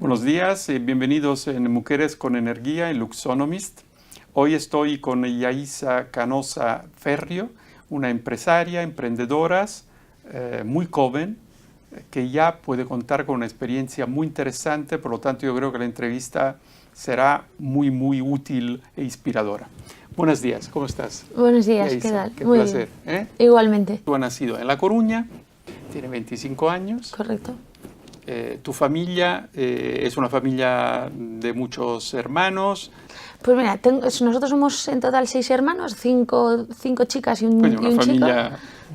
Buenos días y bienvenidos en Mujeres con Energía en Luxonomist. Hoy estoy con Yaiza Canosa Ferrio, una empresaria, emprendedora, muy joven, que ya puede contar con una experiencia muy interesante, por lo tanto yo creo que la entrevista será muy útil e inspiradora. Buenos días, ¿cómo estás? Buenos días, Yaiza, ¿qué tal? Qué Muy placer. bien. Igualmente. Tú has nacido en La Coruña, tienes 25 años. Correcto. Tu familia es una familia de muchos hermanos. Pues mira, nosotros somos en total 6 hermanos, 5 chicas y un chico.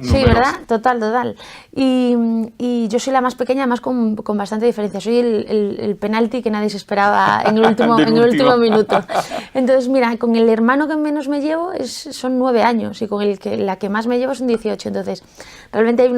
Sí, ¿verdad? Total. Y yo soy la más pequeña, además con bastante diferencia. Soy el penalti que nadie se esperaba en el último minuto. Entonces, mira, con el hermano que menos me llevo son 9 años y con la que más me llevo son 18. Entonces, realmente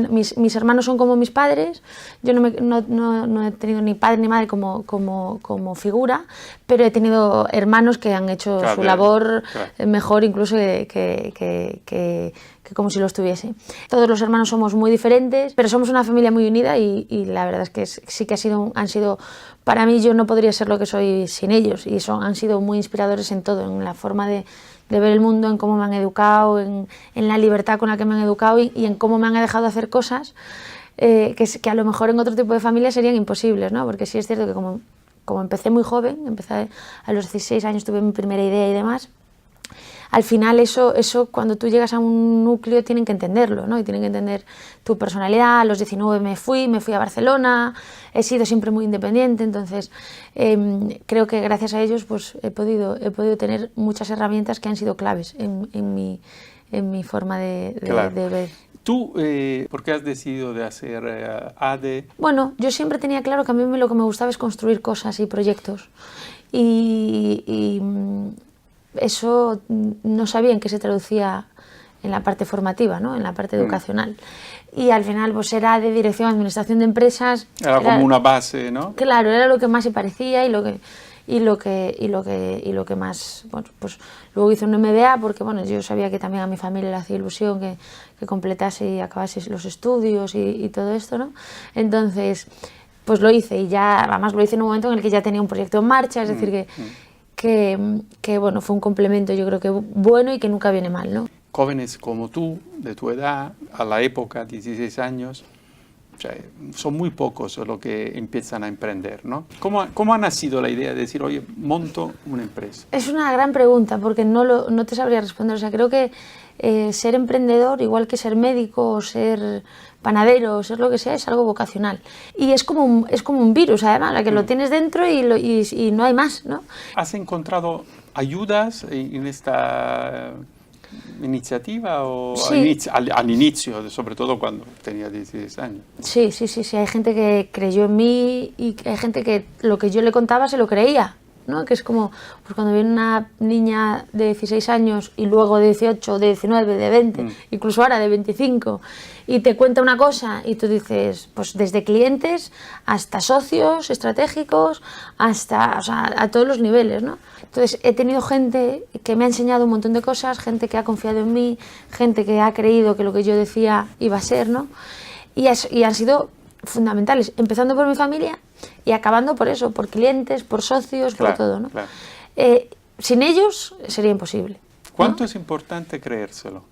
mis hermanos son como mis padres. Yo no he tenido ni padre ni madre como figura, pero he tenido hermanos que han hecho su labor mejor incluso que como si lo estuviese. Todos los hermanos somos muy diferentes, pero somos una familia muy unida y la verdad es que sí que han sido, para mí yo no podría ser lo que soy sin ellos y han sido muy inspiradores en todo, en la forma de ver el mundo, en cómo me han educado, en la libertad con la que me han educado y en cómo me han dejado hacer cosas que a lo mejor en otro tipo de familia serían imposibles, ¿no? Porque sí es cierto que como empecé muy joven, empecé a los 16 años, tuve mi primera idea y demás. Al final eso cuando tú llegas a un núcleo tienen que entenderlo, ¿no? Y tienen que entender tu personalidad. A los 19 me fui a Barcelona, he sido siempre muy independiente, entonces creo que gracias a ellos pues he podido tener muchas herramientas que han sido claves en mi forma de ver. ¿Tú por qué has decidido de hacer ADE? Bueno, yo siempre tenía claro que a mí lo que me gustaba es construir cosas y proyectos y eso no sabía en qué se traducía en la parte formativa, ¿no? En la parte educacional. Y al final pues era de dirección, administración de empresas. Era como una base, ¿no? Claro, era lo que más se parecía y lo que más, bueno, pues luego hice un MBA porque bueno, yo sabía que también a mi familia le hacía ilusión que completase y acabase los estudios y todo esto, ¿no? Entonces, pues lo hice y ya, además lo hice en un momento en el que ya tenía un proyecto en marcha, es decir que bueno, fue un complemento yo creo que bueno y que nunca viene mal, ¿no? Jóvenes como tú, de tu edad, a la época, 16 años, o sea, son muy pocos los que empiezan a emprender, ¿no? ¿Cómo ha nacido la idea de decir, oye, monto una empresa? Es una gran pregunta porque no te sabría responder. O sea, creo que ser emprendedor, igual que ser médico o ser panadero o ser lo que sea, es algo vocacional. Y es como un virus, además, la que lo tienes dentro y no hay más, ¿no? ¿Has encontrado ayudas en esta iniciativa o sí. al inicio, sobre todo cuando tenía 16 años? Sí, hay gente que creyó en mí y hay gente que lo que yo le contaba se lo creía, ¿no? Que es como pues cuando viene una niña de 16 años y luego de 18, de 19, de 20, incluso ahora de 25, y te cuenta una cosa y tú dices, pues desde clientes hasta socios estratégicos, hasta, o sea, a todos los niveles, ¿no? Entonces he tenido gente que me ha enseñado un montón de cosas, gente que ha confiado en mí, gente que ha creído que lo que yo decía iba a ser, ¿no? Y han sido fundamentales, empezando por mi familia y acabando por eso, por clientes, por socios, por todo, ¿no? Claro. Sin ellos sería imposible. ¿Cuánto ¿no? es importante creérselo?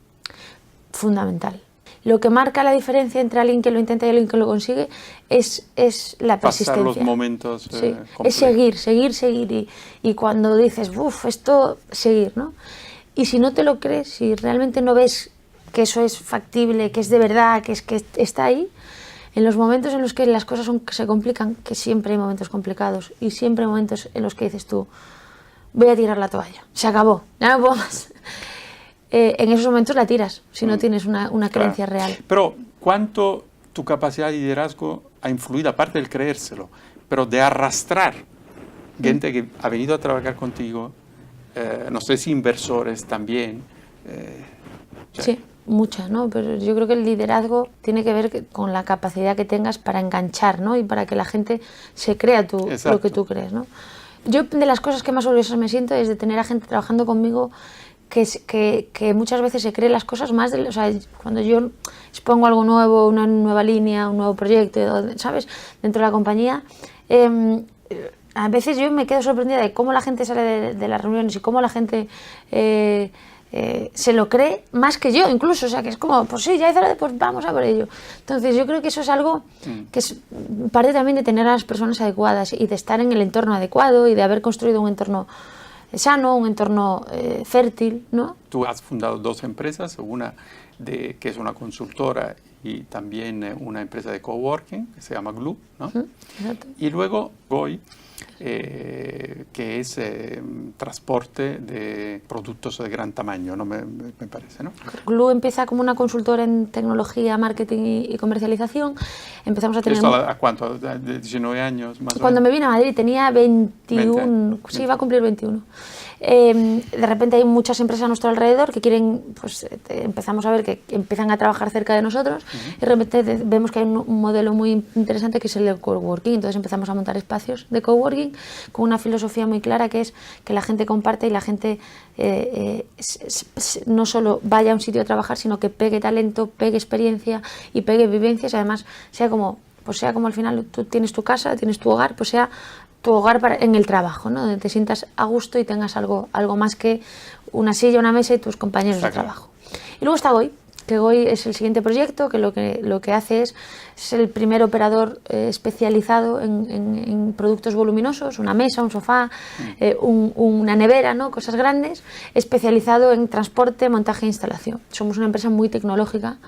Fundamental. Lo que marca la diferencia entre alguien que lo intenta y alguien que lo consigue es la persistencia. Pasar los momentos sí. Es seguir y cuando dices, esto, seguir, ¿no? Y si no te lo crees, si realmente no ves que eso es factible, que es de verdad, que está ahí, en los momentos en los que las cosas se complican, que siempre hay momentos complicados y siempre hay momentos en los que dices tú, voy a tirar la toalla, se acabó, ya no puedo más. En esos momentos la tiras, si no tienes una creencia real. Pero, ¿cuánto tu capacidad de liderazgo ha influido, aparte del creérselo, pero de arrastrar gente que ha venido a trabajar contigo, no sé si inversores también? Sí, muchas, ¿no? Pero yo creo que el liderazgo tiene que ver con la capacidad que tengas para enganchar, ¿no? Y para que la gente se crea lo que tú crees, ¿no? Yo de las cosas que más orgullosa me siento es de tener a gente trabajando conmigo que muchas veces se cree las cosas más, o sea, cuando yo expongo algo nuevo, una nueva línea, un nuevo proyecto, ¿sabes?, dentro de la compañía, a veces yo me quedo sorprendida de cómo la gente sale de las reuniones y cómo la gente se lo cree más que yo incluso, o sea, que es como, pues sí, ya hice, pues vamos a por ello. Entonces yo creo que eso es algo que es parte también de tener a las personas adecuadas y de estar en el entorno adecuado y de haber construido un entorno sano, un entorno fértil, ¿no? Tú has fundado 2 empresas, una que es una consultora y también una empresa de coworking que se llama Glue, ¿no? Exacto. Y luego Goi, que es transporte de productos de gran tamaño, ¿no? Me parece, ¿no? Glue empieza como una consultora en tecnología, marketing y comercialización. Empezamos a tener... ¿Esto a cuánto? ¿De 19 años más o menos? Cuando me vine a Madrid tenía 21, sí, iba a cumplir 21. De repente hay muchas empresas a nuestro alrededor que quieren, pues empezamos a ver que empiezan a trabajar cerca de nosotros y de repente vemos que hay un modelo muy interesante que es el de coworking. Entonces empezamos a montar espacios de coworking con una filosofía muy clara que es que la gente comparte y la gente no solo vaya a un sitio a trabajar, sino que pegue talento, pegue experiencia y pegue vivencias. Además, sea como al final tú tienes tu casa, tienes tu hogar, pues sea tu hogar en el trabajo, ¿no? Donde te sientas a gusto y tengas algo más que una silla, una mesa y tus compañeros de trabajo. Y luego está Goi, que Goi es el siguiente proyecto, que lo que hace es el primer operador especializado en productos voluminosos, una mesa, un sofá, una nevera, ¿no? Cosas grandes, especializado en transporte, montaje e instalación. Somos una empresa muy tecnológica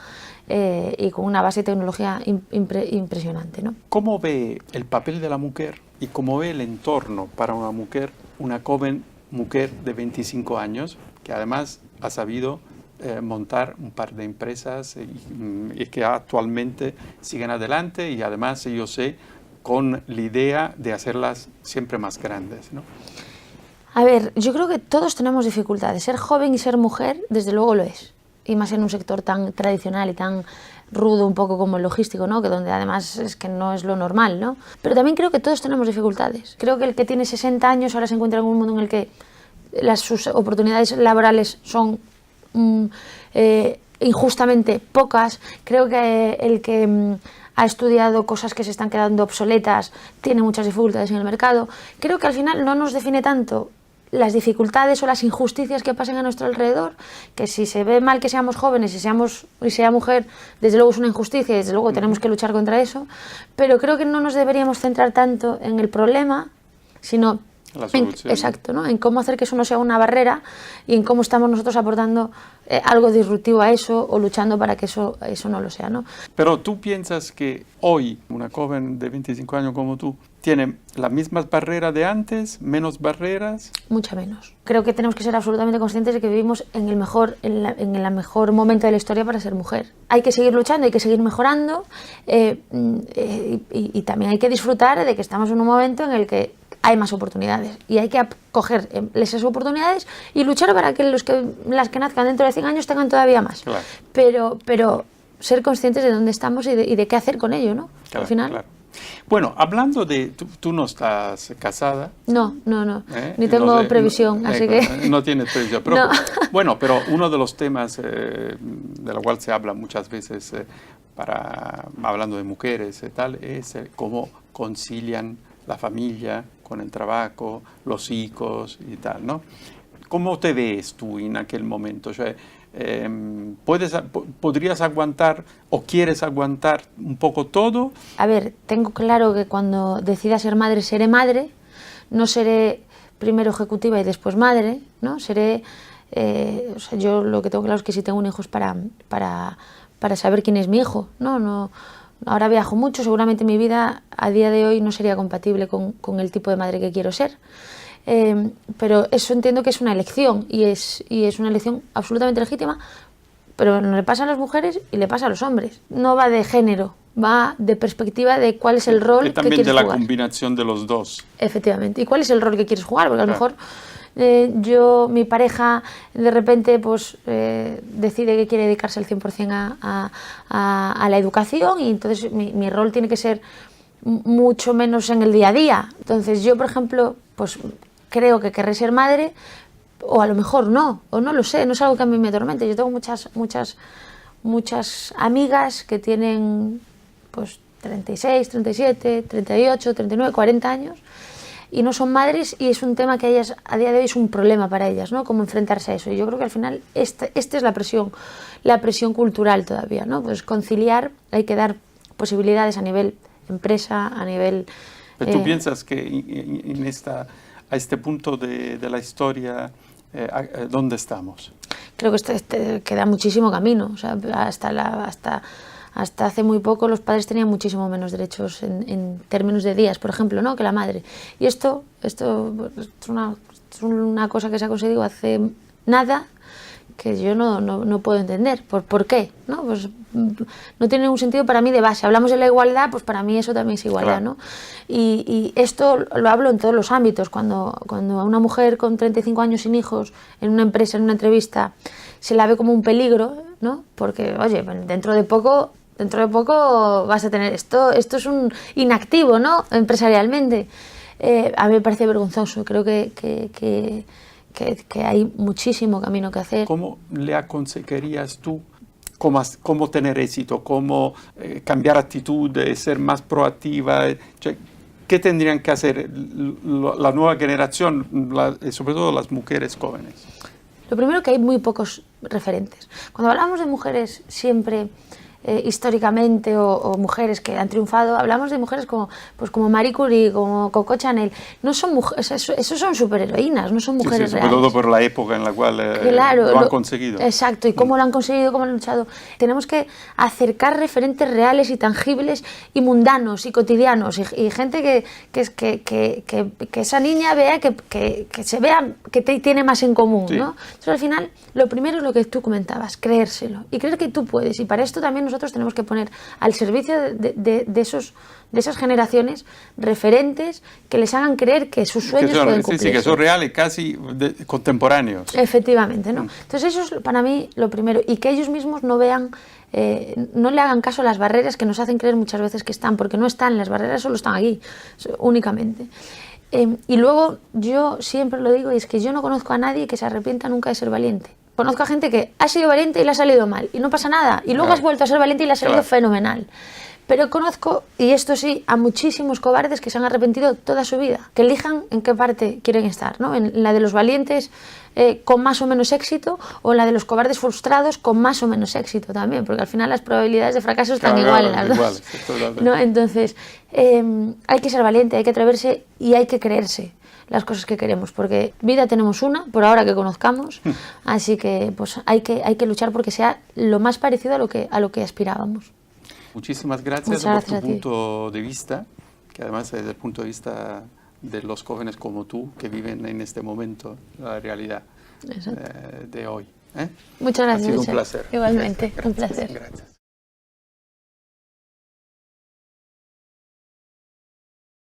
y con una base de tecnología impresionante, ¿no? ¿Cómo ve el papel de la mujer y cómo ve el entorno para una mujer, una joven mujer de 25 años, que además ha sabido montar un par de empresas y que actualmente siguen adelante y además, yo sé, con la idea de hacerlas siempre más grandes, ¿no? A ver, yo creo que todos tenemos dificultades. Ser joven y ser mujer, desde luego lo es. Y más en un sector tan tradicional y tan rudo un poco como el logístico, ¿no? Que donde además es que no es lo normal, ¿no? Pero también creo que todos tenemos dificultades. Creo que el que tiene 60 años ahora se encuentra en un mundo en el que sus oportunidades laborales son injustamente pocas. Creo que el que ha estudiado cosas que se están quedando obsoletas tiene muchas dificultades en el mercado. Creo que al final no nos define tanto las dificultades o las injusticias que pasan a nuestro alrededor, que si se ve mal que seamos jóvenes y sea mujer, desde luego es una injusticia y desde luego tenemos que luchar contra eso, pero creo que no nos deberíamos centrar tanto en el problema, sino exacto, ¿no? En cómo hacer que eso no sea una barrera y en cómo estamos nosotros aportando algo disruptivo a eso o luchando para que eso no lo sea, ¿no? Pero tú piensas que hoy una joven de 25 años como tú tiene las mismas barreras de antes, menos barreras. Mucha menos. Creo que tenemos que ser absolutamente conscientes de que vivimos en el mejor momento de la historia para ser mujer. Hay que seguir luchando, hay que seguir mejorando y también hay que disfrutar de que estamos en un momento en el que hay más oportunidades y hay que coger esas oportunidades y luchar para que las que nazcan dentro de 100 años tengan todavía más. Claro. Pero ser conscientes de dónde estamos y de qué hacer con ello, ¿no? Claro, al final. Claro. Bueno, hablando de... Tú no estás casada. No. Ni tengo previsión, así que... No tienes previsión. Pero, no. Bueno, pero uno de los temas de los cuales se habla muchas veces, hablando de mujeres y tal, es cómo concilian la familia con el trabajo, los hijos y tal, ¿no? ¿Cómo te ves tú en aquel momento? O sea, ¿podrías aguantar o quieres aguantar un poco todo? A ver, tengo claro que cuando decida ser madre, seré madre. No seré primero ejecutiva y después madre, ¿no? Seré... o sea, yo lo que tengo claro es que si tengo un hijo es para saber quién es mi hijo, ¿no? Ahora viajo mucho, seguramente mi vida a día de hoy no sería compatible con el tipo de madre que quiero ser. Pero eso entiendo que es una elección y es una elección absolutamente legítima, pero no le pasa a las mujeres y le pasa a los hombres. No va de género, va de perspectiva de cuál es el rol que quieres jugar. Y también de la combinación de los dos. Efectivamente. ¿Y cuál es el rol que quieres jugar? Porque a lo mejor mi pareja de repente pues decide que quiere dedicarse al 100% a la educación y entonces mi rol tiene que ser mucho menos en el día a día. Entonces yo, por ejemplo, pues creo que querré ser madre, o a lo mejor no, o no lo sé, no es algo que a mí me atormente. Yo tengo muchas amigas que tienen pues 36, 37, 38, 39, 40 años y no son madres, y es un tema que a ellas a día de hoy es un problema para ellas, ¿no? Cómo enfrentarse a eso. Y yo creo que al final esta es la presión cultural todavía, ¿no? Pues conciliar, hay que dar posibilidades a nivel empresa, a nivel... ¿Pero tú piensas que a este punto de la historia, dónde estamos? Creo que queda muchísimo camino. O sea, hasta hace muy poco los padres tenían muchísimo menos derechos en términos de días, por ejemplo, ¿no? que la madre. Y esto es una cosa que se ha conseguido hace nada, que yo no puedo entender. ¿Por qué? ¿No? Pues no tiene ningún sentido para mí de base. Hablamos de la igualdad, pues para mí eso también es igualdad, claro. ¿no? Y esto lo hablo en todos los ámbitos. Cuando a una mujer con 35 años sin hijos, en una empresa, en una entrevista, se la ve como un peligro, ¿no? Porque, oye, dentro de poco vas a tener esto es un inactivo, ¿no? Empresarialmente. A mí me parece vergonzoso. Creo que hay muchísimo camino que hacer. ¿Cómo le aconsejarías tú cómo tener éxito, cómo cambiar actitudes, ser más proactiva? ¿Qué tendrían que hacer la nueva generación, sobre todo las mujeres jóvenes? Lo primero, que hay muy pocos referentes. Cuando hablamos de mujeres siempre... históricamente, o mujeres que han triunfado, hablamos de mujeres como Marie Curie, como Coco Chanel. No son mujeres, eso son superheroínas, no son mujeres sí, reales. Sobre todo por la época en la cual claro, lo han conseguido. Exacto, y cómo lo han conseguido, cómo lo han luchado. Tenemos que acercar referentes reales y tangibles y mundanos y cotidianos, y gente que esa niña vea que se vea que tiene más en común, sí. ¿no? Entonces, al final, lo primero es lo que tú comentabas, creérselo y creer que tú puedes, y para esto también nosotros tenemos que poner al servicio de esas generaciones referentes que les hagan creer que sus sueños pueden cumplirse. Sí, que son reales, casi contemporáneos. Efectivamente, ¿no? Entonces eso es para mí lo primero, y que ellos mismos no vean, no le hagan caso a las barreras que nos hacen creer muchas veces que están, porque no están, las barreras solo están aquí, únicamente. Y luego yo siempre lo digo, y es que yo no conozco a nadie que se arrepienta nunca de ser valiente. Conozco a gente que ha sido valiente y le ha salido mal, y no pasa nada, y luego has vuelto a ser valiente y le ha salido fenomenal. Pero conozco, y esto sí, a muchísimos cobardes que se han arrepentido toda su vida, que elijan en qué parte quieren estar, ¿no? En la de los valientes con más o menos éxito, o en la de los cobardes frustrados con más o menos éxito también, porque al final las probabilidades de fracaso están igual en las dos. ¿No? Entonces, hay que ser valiente, hay que atreverse y hay que creerse las cosas que queremos, porque vida tenemos una, por ahora que conozcamos, así que pues hay que luchar porque sea lo más parecido a lo que aspirábamos. Muchísimas gracias por tu punto de vista, que además es el punto de vista de los jóvenes como tú, que viven en este momento la realidad de hoy. Muchas gracias. Ha sido un placer. Igualmente, gracias, un placer. Gracias.